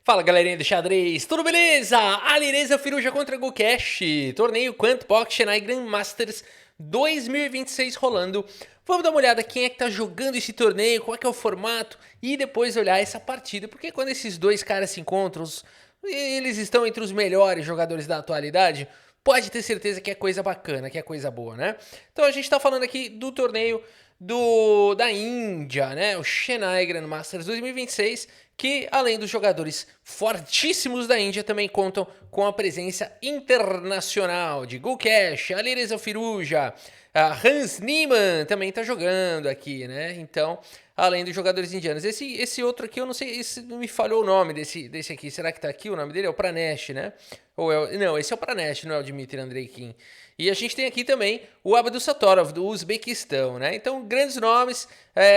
Fala galerinha do xadrez, tudo beleza? Alireza Firuja contra Gukesh, torneio Quant Pox Chennai Grandmasters 2026 rolando. Vamos dar uma olhada quem é que tá jogando esse torneio, qual é que é o formato e depois olhar essa partida, porque quando esses dois caras se encontram, eles estão entre os melhores jogadores da atualidade, pode ter certeza que é coisa bacana, que é coisa boa, né? Então a gente tá falando aqui do torneio da Índia, né? O Chennai Grandmasters 2026, que além dos jogadores fortíssimos da Índia, também contam com a presença internacional de Gukesh, Alireza Firuja, Hans Niemann também tá jogando aqui, né? Então, além dos jogadores indianos. Esse outro aqui, eu não sei, me falhou o nome desse aqui. Será que tá aqui o nome dele? É o Pranesh, né? Não, esse é o Pranesh, não é o Dmitry Andreikin. E a gente tem aqui também o Abdusattorov, do Uzbequistão, né? Então, grandes nomes,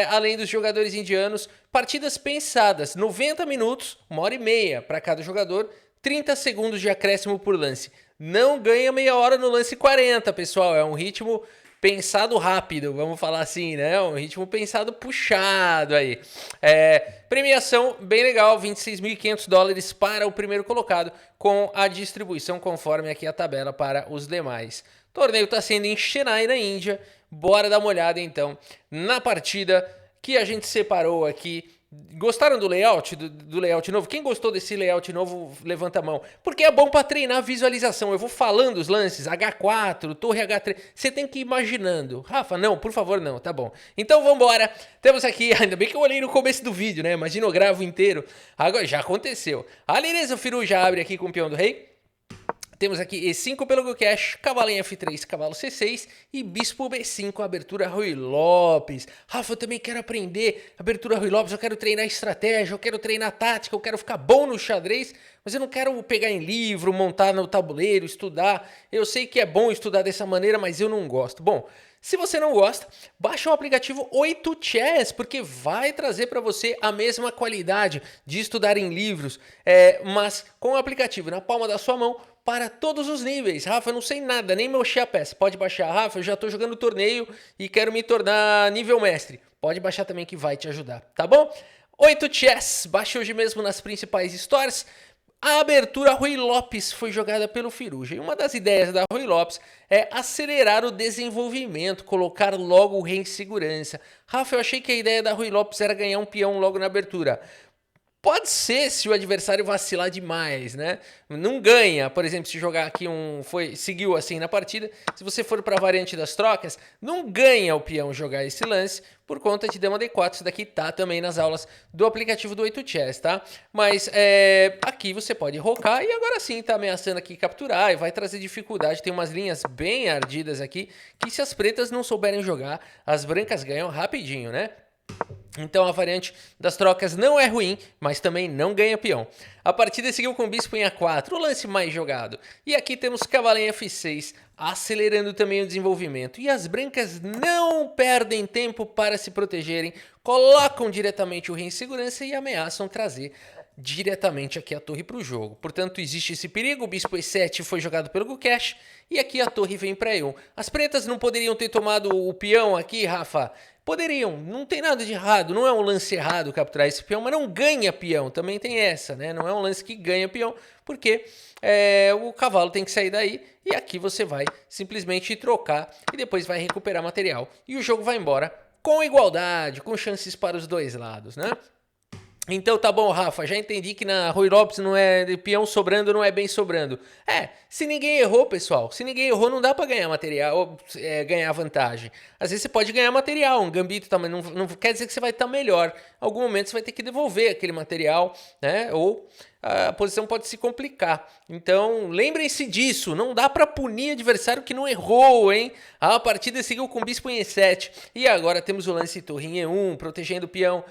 além dos jogadores indianos. Partidas pensadas, 90 minutos, 1h30 para cada jogador, 30 segundos de acréscimo por lance. Não ganha meia hora no lance 40, pessoal. É um ritmo pensado rápido, vamos falar assim, né? Um ritmo pensado puxado aí. Premiação bem legal, $26.500 para o primeiro colocado, com a distribuição conforme aqui a tabela para os demais. O torneio está sendo em Chennai, na Índia. Bora dar uma olhada então na partida que a gente separou aqui. Gostaram do layout, do layout novo? Quem gostou desse layout novo, levanta a mão. Porque é bom para treinar a visualização. Eu vou falando os lances, H4, torre H3. Você tem que ir imaginando. Rafa, não, por favor, não. Tá bom. Então vamos embora. Temos aqui, ainda bem que eu olhei no começo do vídeo, né? Imagina eu gravo inteiro. Agora já aconteceu. Alireza Firuja abre aqui com o peão do rei. Temos aqui E5 pelo Gukesh, cavalo em F3, cavalo C6 e bispo B5, abertura Ruy Lopes. Rafa, eu também quero aprender abertura Ruy Lopes, eu quero treinar estratégia, eu quero treinar tática, eu quero ficar bom no xadrez, mas eu não quero pegar em livro, montar no tabuleiro, estudar. Eu sei que é bom estudar dessa maneira, mas eu não gosto. Bom, se você não gosta, baixa o aplicativo 8chess, porque vai trazer para você a mesma qualidade de estudar em livros, mas com o aplicativo na palma da sua mão, para todos os níveis. Rafa, eu não sei nada, nem mexer a peça. Pode baixar. Rafa, eu já estou jogando torneio e quero me tornar nível mestre. Pode baixar também que vai te ajudar, tá bom? 8chess, baixe hoje mesmo nas principais stores. A abertura Ruy Lopes foi jogada pelo Firuja. E uma das ideias da Ruy Lopes é acelerar o desenvolvimento, colocar logo o rei em segurança. Rafa, eu achei que a ideia da Ruy Lopes era ganhar um peão logo na abertura. Pode ser se o adversário vacilar demais, né? Não ganha, por exemplo, se jogar aqui seguiu assim na partida, se você for para a variante das trocas, não ganha o peão jogar esse lance por conta de dama D4. Isso daqui tá também nas aulas do aplicativo do 8chess, tá? Mas aqui você pode rocar e agora sim tá ameaçando aqui capturar e vai trazer dificuldade. Tem umas linhas bem ardidas aqui que se as pretas não souberem jogar, as brancas ganham rapidinho, né? Então a variante das trocas não é ruim, mas também não ganha peão. A partida seguiu com bispo em A4, o lance mais jogado. E aqui temos cavalo em F6, acelerando também o desenvolvimento. E as brancas não perdem tempo para se protegerem, colocam diretamente o rei em segurança e ameaçam trazer diretamente aqui a torre para o jogo. Portanto, existe esse perigo. O bispo E7 foi jogado pelo Gukesh e aqui a torre vem para E1. As pretas não poderiam ter tomado o peão aqui, Rafa? Poderiam, não tem nada de errado, não é um lance errado capturar esse peão, mas não ganha peão, também tem essa, né? Não é um lance que ganha peão, porque o cavalo tem que sair daí e aqui você vai simplesmente trocar e depois vai recuperar material. E o jogo vai embora com igualdade, com chances para os dois lados, né? Então tá bom, Rafa, já entendi que na Ruy Lopes não é de peão sobrando, não é bem sobrando. Se ninguém errou, pessoal, se ninguém errou não dá pra ganhar material, ou ganhar vantagem. Às vezes você pode ganhar material, um gambito também, não quer dizer que você vai estar melhor. Em algum momento você vai ter que devolver aquele material, né? Ou a posição pode se complicar. Então lembrem-se disso, não dá pra punir adversário que não errou, hein? A partida seguiu com bispo em E7 e agora temos o lance torre em E1, protegendo o peão.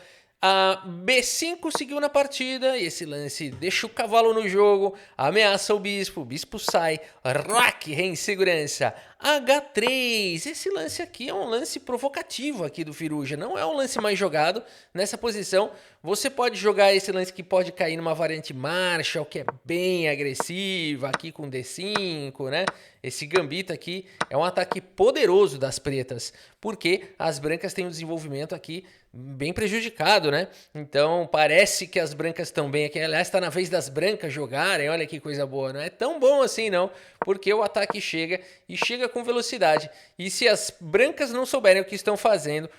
A B5 seguiu na partida e esse lance deixa o cavalo no jogo, ameaça o bispo sai, rack, rei em segurança. H3, esse lance aqui é um lance provocativo aqui do Firuja, não é um lance mais jogado nessa posição. Você pode jogar esse lance que pode cair numa variante Marshall, que é bem agressiva, aqui com D5, né? Esse gambito aqui é um ataque poderoso das pretas, porque as brancas têm um desenvolvimento aqui bem prejudicado, né? Então parece que as brancas estão bem aqui. Aliás, está na vez das brancas jogarem, olha que coisa boa. Não é tão bom assim não, porque o ataque chega e chega com velocidade. E se as brancas não souberem o que estão fazendo,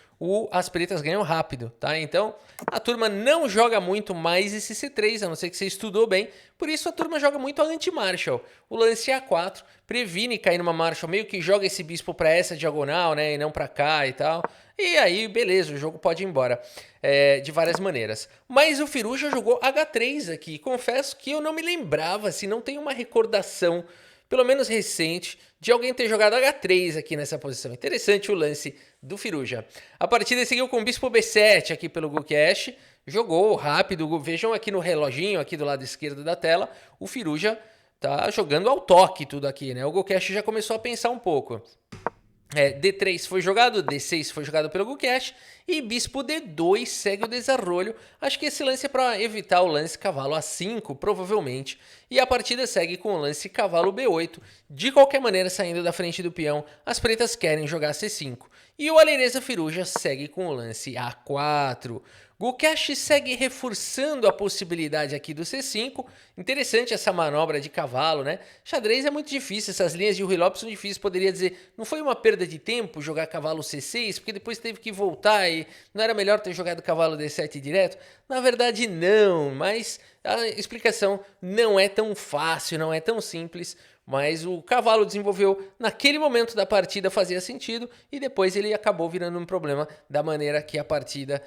as pretas ganham rápido, tá? Então a turma não joga muito mais esse C3, a não ser que você estudou bem. Por isso a turma joga muito a anti-Marshall. O lance A4 previne cair numa Marshall, meio que joga esse bispo para essa diagonal, né? E não para cá e tal. E aí, beleza, o jogo pode ir embora de várias maneiras. Mas o Firuja jogou H3 aqui. Confesso que eu não me lembrava, se não tem uma recordação, pelo menos recente, de alguém ter jogado H3 aqui nessa posição. Interessante o lance do Firuja. A partida seguiu com o Bispo B7 aqui pelo Gukesh. Jogou rápido. Vejam aqui no reloginho, aqui do lado esquerdo da tela, o Firuja tá jogando ao toque tudo aqui, né? O Gukesh já começou a pensar um pouco. D3 foi jogado, D6 foi jogado pelo Gukesh e Bispo D2 segue o desarrolho. Acho que esse lance é para evitar o lance cavalo A5, provavelmente. E a partida segue com o lance cavalo B8. De qualquer maneira, saindo da frente do peão, as pretas querem jogar C5. E o Alireza Firuja segue com o lance A4. Gukesh segue reforçando a possibilidade aqui do C5. Interessante essa manobra de cavalo, né? Xadrez é muito difícil, essas linhas de Ruy Lopes são difíceis. Poderia dizer, não foi uma perda de tempo jogar cavalo C6, porque depois teve que voltar e não era melhor ter jogado cavalo D7 direto? Na verdade não, mas a explicação não é tão fácil, não é tão simples. Mas o cavalo desenvolveu, naquele momento da partida fazia sentido e depois ele acabou virando um problema da maneira que a partida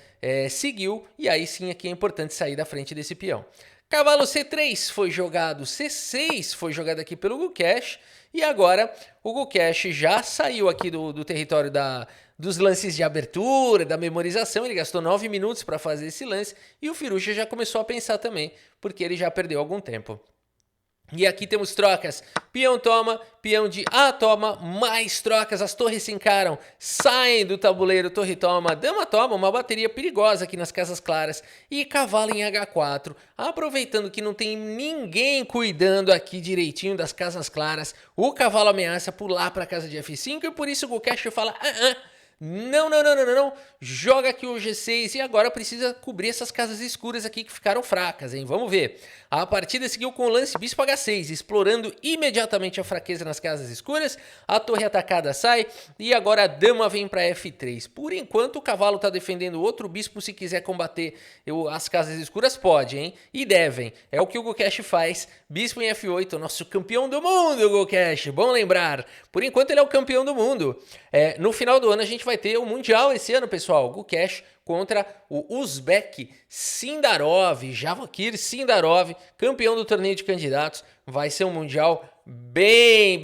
seguiu. E aí sim aqui é importante sair da frente desse peão. Cavalo C3 foi jogado, C6 foi jogado aqui pelo Gukesh. E agora o Gukesh já saiu aqui do território dos lances de abertura, da memorização. Ele gastou 9 minutos para fazer esse lance e o Firuja já começou a pensar também, porque ele já perdeu algum tempo. E aqui temos trocas, peão toma, peão de A toma, mais trocas, as torres se encaram, saem do tabuleiro, torre toma, dama toma, uma bateria perigosa aqui nas casas claras e cavalo em H4, aproveitando que não tem ninguém cuidando aqui direitinho das casas claras, o cavalo ameaça pular para a casa de F5 e por isso o Gukesh fala, não, joga aqui o G6 e agora precisa cobrir essas casas escuras aqui que ficaram fracas, hein? Vamos ver. A partida seguiu com o lance Bispo H6, explorando imediatamente a fraqueza nas casas escuras, a torre atacada sai e agora a dama vem para F3. Por enquanto o cavalo está defendendo outro bispo, se quiser combater as casas escuras pode, hein? E devem, é o que o Gukesh faz, bispo em F8, nosso campeão do mundo, Gukesh, bom lembrar. Por enquanto ele é o campeão do mundo. No final do ano a gente vai ter o Mundial esse ano, pessoal. Gukesh contra o Uzbek Sindarov, Javakir Sindarov, campeão do torneio de candidatos. Vai ser um Mundial bem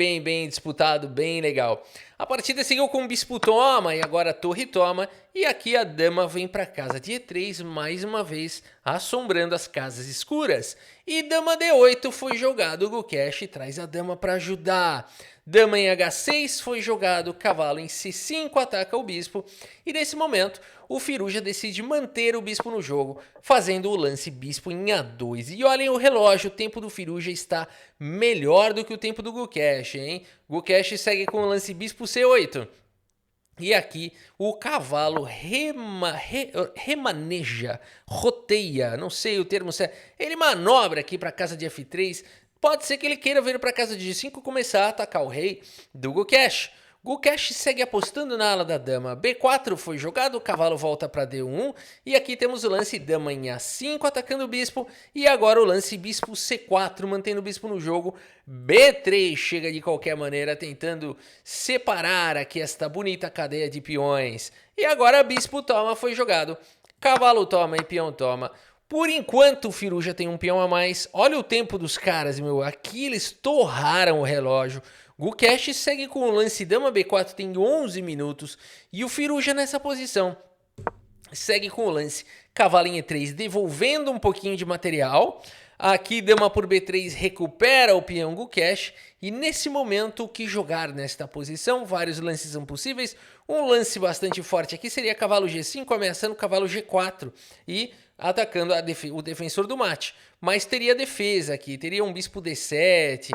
disputado, bem legal. A partida seguiu com o bispo toma e agora a torre toma. E aqui a dama vem para casa de E3, mais uma vez assombrando as casas escuras. E dama D8 foi jogado, o Gukesh traz a dama para ajudar. Dama em H6 foi jogado, cavalo em C5 ataca o bispo. E nesse momento o Firuja decide manter o bispo no jogo, fazendo o lance bispo em A2. E olhem o relógio, o tempo do Firuja está melhor do que o tempo do Gukesh, hein? Gukesh segue com o lance bispo C8. E aqui o cavalo remaneja, roteia, não sei o termo certo. Ele manobra aqui para a casa de F3. Pode ser que ele queira vir para a casa de G5 e começar a atacar o rei do Gukesh. Gukesh segue apostando na ala da dama. B4 foi jogado, o cavalo volta para D1. E aqui temos o lance dama em A5 atacando o bispo. E agora o lance bispo C4 mantendo o bispo no jogo. B3 chega de qualquer maneira tentando separar aqui esta bonita cadeia de peões. E agora bispo toma foi jogado. Cavalo toma e peão toma. Por enquanto o Firuja tem um peão a mais. Olha o tempo dos caras, meu. Aqui eles torraram o relógio. Gukesh segue com o lance dama B4, tem 11 minutos. E o Firuja nessa posição segue com o lance cavalo em E3, devolvendo um pouquinho de material. Aqui dama por B3 recupera o peão Gukesh. E nesse momento o que jogar nesta posição? Vários lances são possíveis. Um lance bastante forte aqui seria cavalo G5 ameaçando cavalo G4. E atacando o defensor do mate. Mas teria defesa aqui, teria um bispo D7,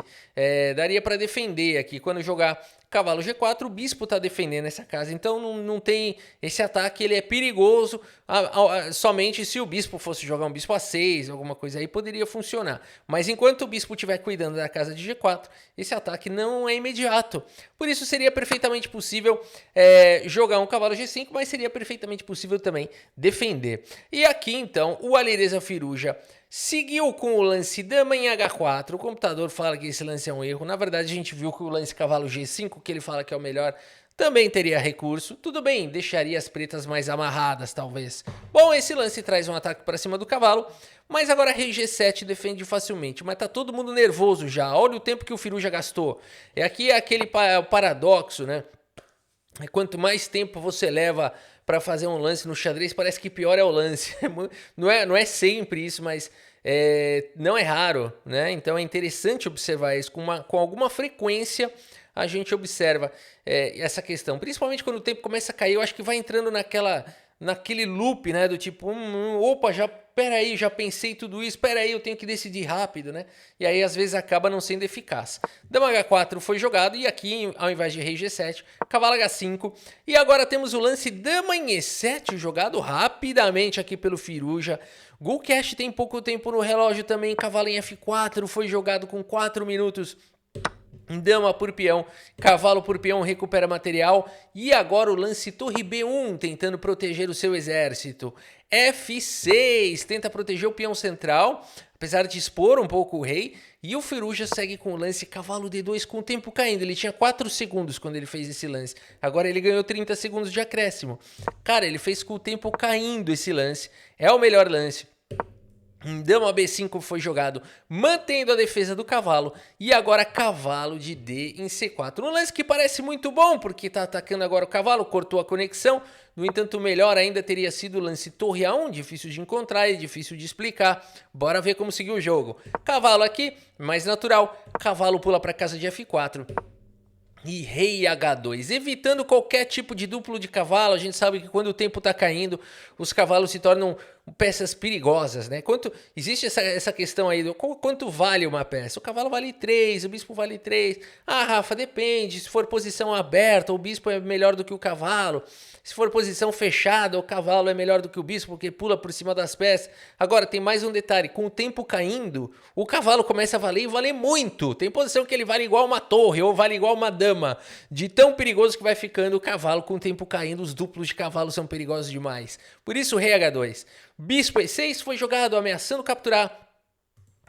daria para defender aqui. Quando jogar cavalo G4, o bispo está defendendo essa casa, então não tem esse ataque, ele é perigoso somente se o bispo fosse jogar um bispo A6, alguma coisa aí poderia funcionar. Mas enquanto o bispo estiver cuidando da casa de G4, esse ataque não é imediato. Por isso seria perfeitamente possível jogar um cavalo G5, mas seria perfeitamente possível também defender. E aqui então o Alireza Firuza seguiu com o lance dama em H4, o computador fala que esse lance é um erro, na verdade a gente viu que o lance cavalo G5, que ele fala que é o melhor, também teria recurso, tudo bem, deixaria as pretas mais amarradas talvez. Bom, esse lance traz um ataque para cima do cavalo, mas agora rei G7 defende facilmente, mas tá todo mundo nervoso já, olha o tempo que o Firuza gastou. Aqui é aquele paradoxo, né? Quanto mais tempo você leva para fazer um lance no xadrez, parece que pior é o lance. Não é sempre isso, mas não é raro, né? Então é interessante observar isso. Com alguma frequência a gente observa essa questão. Principalmente quando o tempo começa a cair, eu acho que vai entrando naquele loop, né? Do tipo, opa, peraí, já pensei tudo isso, peraí, eu tenho que decidir rápido, né? E aí, às vezes, acaba não sendo eficaz. Dama H4 foi jogado, e aqui, ao invés de rei G7, cavalo H5. E agora temos o lance dama em E7, jogado rapidamente aqui pelo Firuza. Gulkesh tem pouco tempo no relógio também, cavalo em F4, foi jogado com 4 minutos. Dama por peão, cavalo por peão recupera material. E agora o lance torre B1, tentando proteger o seu exército. F6, tenta proteger o peão central, apesar de expor um pouco o rei. E o Firuza segue com o lance cavalo D2 com o tempo caindo. Ele tinha 4 segundos quando ele fez esse lance. Agora ele ganhou 30 segundos de acréscimo. Cara, ele fez com o tempo caindo esse lance. É o melhor lance. Dama B5 foi jogado, mantendo a defesa do cavalo. E agora cavalo de D em C4. Um lance que parece muito bom, porque está atacando agora o cavalo, cortou a conexão. No entanto, o melhor ainda teria sido o lance torre A1, difícil de encontrar e difícil de explicar. Bora ver como seguir o jogo. Cavalo aqui, mais natural. Cavalo pula para casa de F4. E rei H2, evitando qualquer tipo de duplo de cavalo. A gente sabe que quando o tempo está caindo, os cavalos se tornam peças perigosas, né? Existe essa questão aí do quanto vale uma peça. O cavalo vale 3, o bispo vale 3. Ah, Rafa, depende. Se for posição aberta, o bispo é melhor do que o cavalo. Se for posição fechada, o cavalo é melhor do que o bispo, porque pula por cima das peças. Agora, tem mais um detalhe. Com o tempo caindo, o cavalo começa a valer e valer muito. Tem posição que ele vale igual uma torre ou vale igual uma dama. De tão perigoso que vai ficando o cavalo com o tempo caindo, os duplos de cavalo são perigosos demais. Por isso, rei H2. Bispo E6 foi jogado, ameaçando capturar.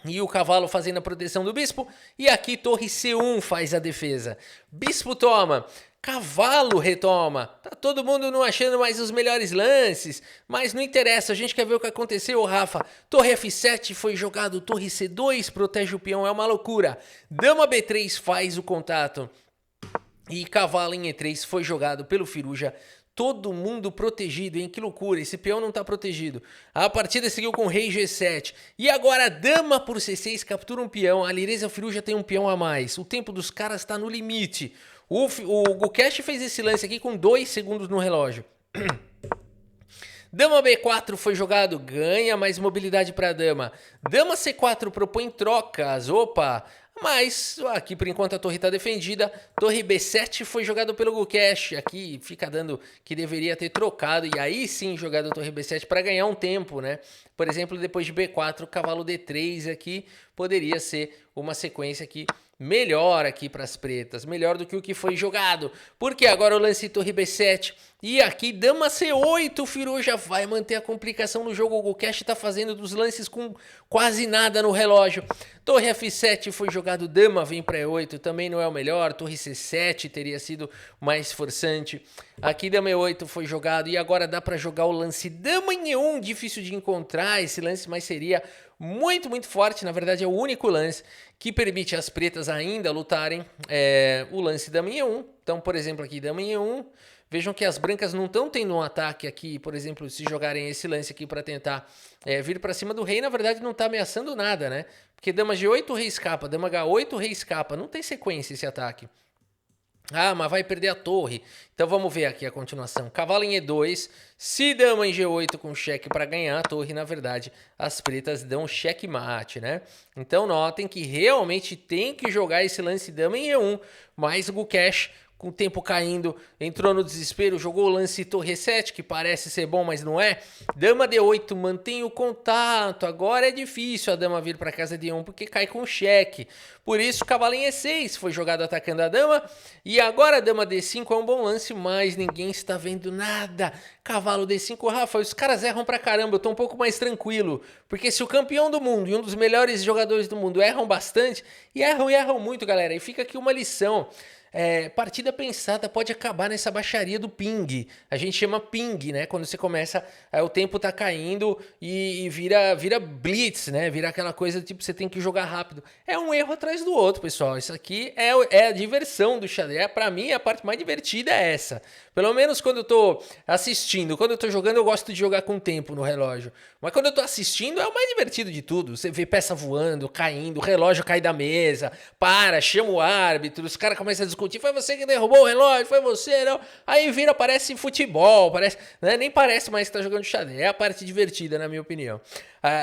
E o cavalo fazendo a proteção do bispo. E aqui torre C1 faz a defesa. Bispo toma. Cavalo retoma. Tá todo mundo não achando mais os melhores lances. Mas não interessa, a gente quer ver o que aconteceu, Rafa. Torre F7 foi jogado. Torre C2 protege o peão, é uma loucura. Dama B3 faz o contato. E cavalo em E3 foi jogado pelo Firuza. Todo mundo protegido, hein? Que loucura, esse peão não tá protegido. A partida seguiu com rei G7. E agora dama por C6 captura um peão. A Alireza Firuza tem um peão a mais. O tempo dos caras tá no limite. O Gulkesh fez esse lance aqui com 2 segundos no relógio. Dama B4 foi jogado, ganha mais mobilidade para dama. Dama C4 propõe trocas, opa. Mas aqui por enquanto a torre está defendida. Torre B7 foi jogado pelo Gulkesh. Aqui fica dando que deveria ter trocado. E aí sim jogado a torre B7 para ganhar um tempo, né? Por exemplo, depois de B4, cavalo D3 aqui poderia ser uma sequência aqui melhor aqui para as pretas, melhor do que o que foi jogado, porque agora o lance torre B7 e aqui dama C8, o Firuza vai manter a complicação no jogo, o Gulkesh está fazendo dos lances com quase nada no relógio. Torre F7 foi jogado, dama vem para E8, também não é o melhor, torre C7 teria sido mais forçante, aqui dama E8 foi jogado e agora dá para jogar o lance dama em E1, difícil de encontrar esse lance, mas seria muito, muito forte, na verdade é o único lance que permite as pretas ainda lutarem, o lance dama em E1. Então, por exemplo, aqui dama em E1, vejam que as brancas não estão tendo um ataque aqui, por exemplo, se jogarem esse lance aqui para tentar vir para cima do rei, na verdade não está ameaçando nada, né? Porque dama G8, rei escapa, dama H8, rei escapa, não tem sequência esse ataque. Ah, mas vai perder a torre. Então vamos ver aqui a continuação. Cavalo em E2, se dama em G8 com cheque para ganhar a torre, na verdade, as pretas dão checkmate, né? Então notem que realmente tem que jogar esse lance dama em E1, mas o Gukesh, com o tempo caindo, entrou no desespero, jogou o lance torre 7, que parece ser bom, mas não é. Dama D8, mantém o contato. Agora é difícil a dama vir para casa D1, porque cai com cheque. Por isso, cavalo em E6 foi jogado atacando a dama. E agora a dama D5 é um bom lance, mas ninguém está vendo nada. Cavalo D5, Rafa, os caras erram pra caramba, eu tô um pouco mais tranquilo. Porque se o campeão do mundo e um dos melhores jogadores do mundo erram bastante, e erram muito, galera, e fica aqui uma lição. Partida pensada pode acabar nessa baixaria do ping. A gente chama ping, né? Quando você começa, o tempo tá caindo e vira blitz, né? Vira aquela coisa tipo, você tem que jogar rápido. É um erro atrás do outro, pessoal. Isso aqui é a diversão do xadrez. Pra mim, a parte mais divertida é essa. Pelo menos quando eu tô assistindo. Quando eu tô jogando, eu gosto de jogar com tempo no relógio. Mas quando eu tô assistindo, é o mais divertido de tudo. Você vê peça voando, caindo, o relógio cai da mesa, chama o árbitro, os caras começam a discutir, foi você que derrubou o relógio, foi você, não. Aí vira, parece futebol, parece, né? Nem parece mais que tá jogando xadrez. É a parte divertida, na minha opinião.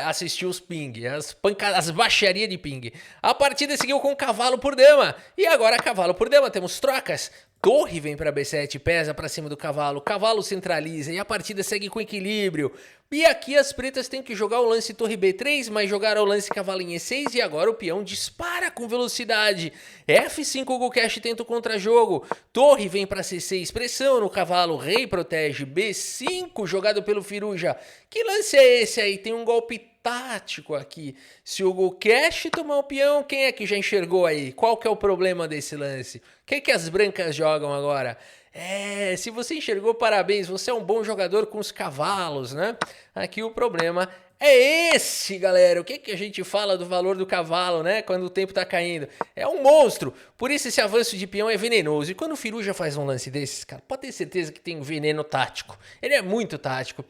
Assistir os ping, as baixarias de ping. A partida seguiu com cavalo por dama. E agora cavalo por dama, temos trocas. Torre vem para B7, pesa para cima do cavalo, cavalo centraliza e a partida segue com equilíbrio. E aqui as pretas têm que jogar o lance torre B3, mas jogaram o lance cavalo em E6 e agora o peão dispara com velocidade. F5 o Gukesh tenta o contra-jogo, torre vem para C6, pressão no cavalo, rei protege, B5 jogado pelo Firuja. Que lance é esse aí? Tem um golpe tático aqui. Se o Gukesh tomar o peão, quem é que já enxergou aí? Qual que é o problema desse lance? O que as brancas jogam agora? Se você enxergou, parabéns, você é um bom jogador com os cavalos, né? Aqui o problema é esse, galera. O que a gente fala do valor do cavalo, né? Quando o tempo tá caindo. É um monstro. Por isso esse avanço de peão é venenoso. E quando o Firuja faz um lance desses, cara, pode ter certeza que tem um veneno tático. Ele é muito tático.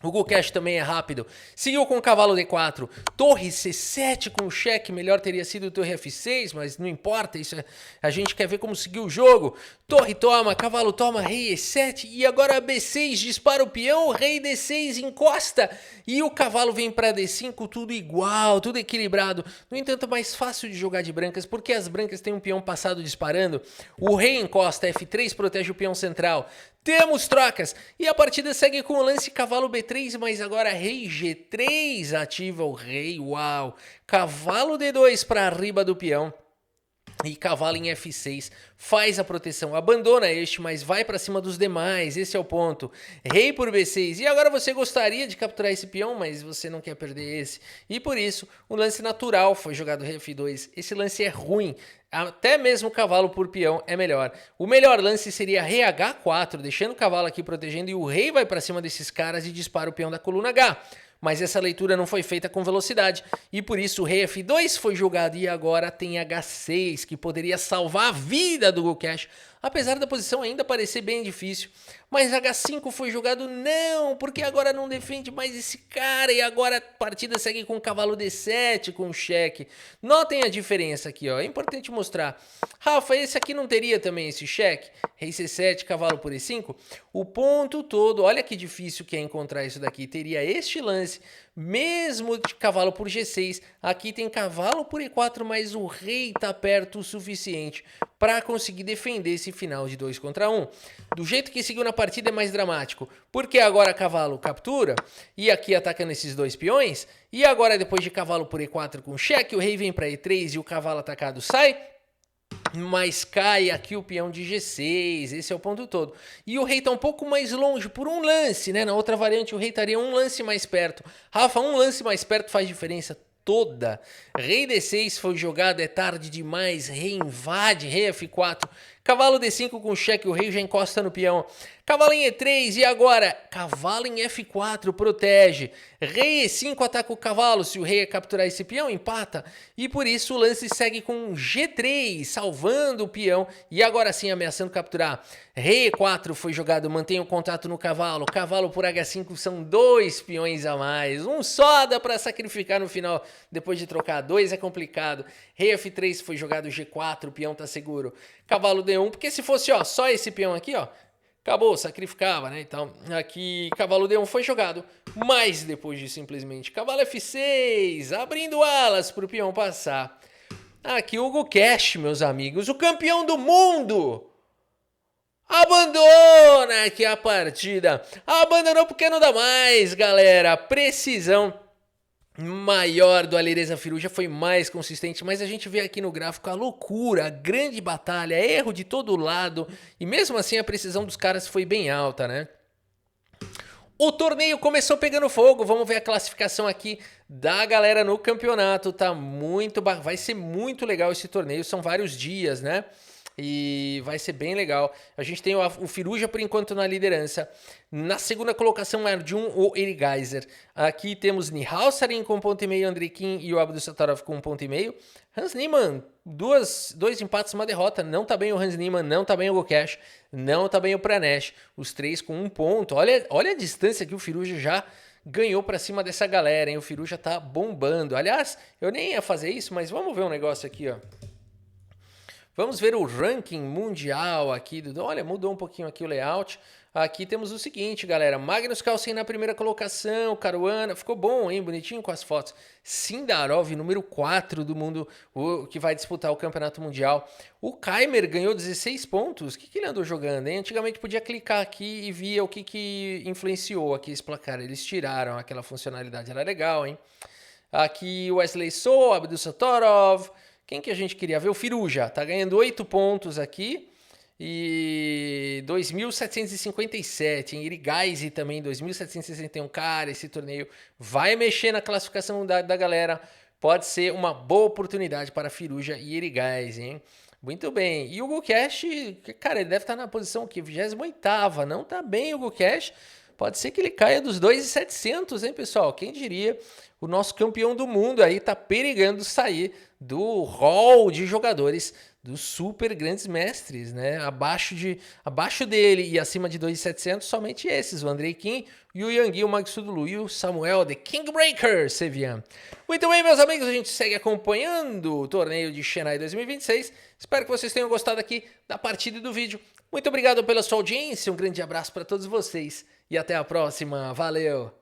O Gukesh também é rápido. Seguiu com o cavalo D4. Torre C7 com cheque. Melhor teria sido torre F6, mas não importa. Isso a gente quer ver como seguiu o jogo. Torre toma, cavalo toma, rei E7. E agora B6 dispara o peão. Rei D6 encosta. E o cavalo vem para D5. Tudo igual, tudo equilibrado. No entanto, é mais fácil de jogar de brancas, porque as brancas têm um peão passado disparando. O rei encosta. F3 protege o peão central. Temos trocas e a partida segue com o lance cavalo B3, mas agora rei G3 ativa o rei, uau, cavalo D2 para arriba do peão e cavalo em F6 faz a proteção, abandona este, mas vai para cima dos demais, esse é o ponto. Rei por B6, e agora você gostaria de capturar esse peão, mas você não quer perder esse, e por isso o lance natural foi jogado rei F2, esse lance é ruim. Até mesmo cavalo por peão é melhor. O melhor lance seria rei H4, deixando o cavalo aqui protegendo e o rei vai para cima desses caras e dispara o peão da coluna H. Mas essa leitura não foi feita com velocidade e por isso o rei F2 foi jogado e agora tem H6, que poderia salvar a vida do Gukesh, apesar da posição ainda parecer bem difícil. Mas H5 foi jogado não, porque agora não defende mais esse cara e agora a partida segue com cavalo D7 com cheque. Notem a diferença aqui, ó. É importante mostrar. Rafa, esse aqui não teria também esse cheque? Rei C7, cavalo por E5? O ponto todo, olha que difícil que é encontrar isso daqui. Teria este lance, mesmo de cavalo por G6. Aqui tem cavalo por E4, mas o rei tá perto o suficiente para conseguir defender esse final de 2 contra 1. Do jeito que seguiu na partida é mais dramático, porque agora cavalo captura, e aqui atacando esses dois peões, e agora depois de cavalo por E4 com cheque, o rei vem para E3 e o cavalo atacado sai, mas cai aqui o peão de G6, esse é o ponto todo. E o rei tá um pouco mais longe por um lance, né? Na outra variante o rei estaria um lance mais perto. Rafa, um lance mais perto faz diferença toda. Rei D6 foi jogado, é tarde demais, rei invade, rei F4, cavalo D5 com cheque, o rei já encosta no peão, cavalo em E3 e agora cavalo em F4 protege, rei E5 ataca o cavalo, se o rei capturar esse peão empata e por isso o lance segue com G3 salvando o peão e agora sim ameaçando capturar. Rei E4 foi jogado, mantém o contato no cavalo, cavalo por H5 são 2 peões a mais, um só dá para sacrificar no final, depois de trocar 2 é complicado. Rei F3 foi jogado G4, o peão tá seguro. Cavalo D1, porque se fosse, ó, só esse peão aqui, ó, acabou, sacrificava, né? Então, aqui, cavalo D1 foi jogado, mas depois de simplesmente cavalo F6, abrindo alas para o peão passar. Aqui, Hugo Cash, meus amigos, o campeão do mundo, abandona aqui a partida. Abandonou porque não dá mais, galera. Precisão maior do Alireza Firu já foi mais consistente, mas a gente vê aqui no gráfico a loucura, a grande batalha, erro de todo lado, e mesmo assim a precisão dos caras foi bem alta, né? O torneio começou pegando fogo, vamos ver a classificação aqui da galera no campeonato, tá vai ser muito legal esse torneio, são vários dias, né? E vai ser bem legal. A gente tem o Firuja por enquanto na liderança. Na segunda colocação, Arjun ou Erigaiser. Aqui temos Nihal Sarin com 1,5, Andrei Kim e o Abdusattorov com 1,5. Hans Niemann, dois empates e uma derrota. Não tá bem o Hans Niemann, não tá bem o Gokesh, não tá bem o Pranesh. Os três com 1 ponto. Olha a distância que o Firuja já ganhou pra cima dessa galera, hein? O Firuja tá bombando. Aliás, eu nem ia fazer isso, mas vamos ver um negócio aqui, ó. Vamos ver o ranking mundial aqui. Olha, mudou um pouquinho aqui o layout. Aqui temos o seguinte, galera. Magnus Carlsen na primeira colocação. Caruana. Ficou bom, hein? Bonitinho com as fotos. Sindarov, número 4 do mundo, que vai disputar o campeonato mundial. O Keimer ganhou 16 pontos. O que ele andou jogando, hein? Antigamente podia clicar aqui e via o que influenciou aqui esse placar. Eles tiraram aquela funcionalidade. Era legal, hein? Aqui o Wesley So, Abdusattorov. Quem que a gente queria ver? O Firuja. Tá ganhando 8 pontos aqui. E 2.757. Em Irigaise também, 2.761. Cara, esse torneio vai mexer na classificação da galera. Pode ser uma boa oportunidade para Firuja e Irigaise, hein? Muito bem. E o Hugo Cash, cara, ele deve estar na posição aqui, 28ª. Não tá bem o Hugo Cash. Pode ser que ele caia dos 2.700, hein, pessoal? Quem diria? O nosso campeão do mundo aí tá perigando sair do hall de jogadores dos super grandes mestres, né? Abaixo dele e acima de 2.700, somente esses, o Andrei Kim e o Yangui, o Magsudulu e o Samuel, The Kingbreaker, Sevian. Muito bem, meus amigos, a gente segue acompanhando o torneio de Chennai 2026. Espero que vocês tenham gostado aqui da partida e do vídeo. Muito obrigado pela sua audiência, um grande abraço para todos vocês e até a próxima. Valeu!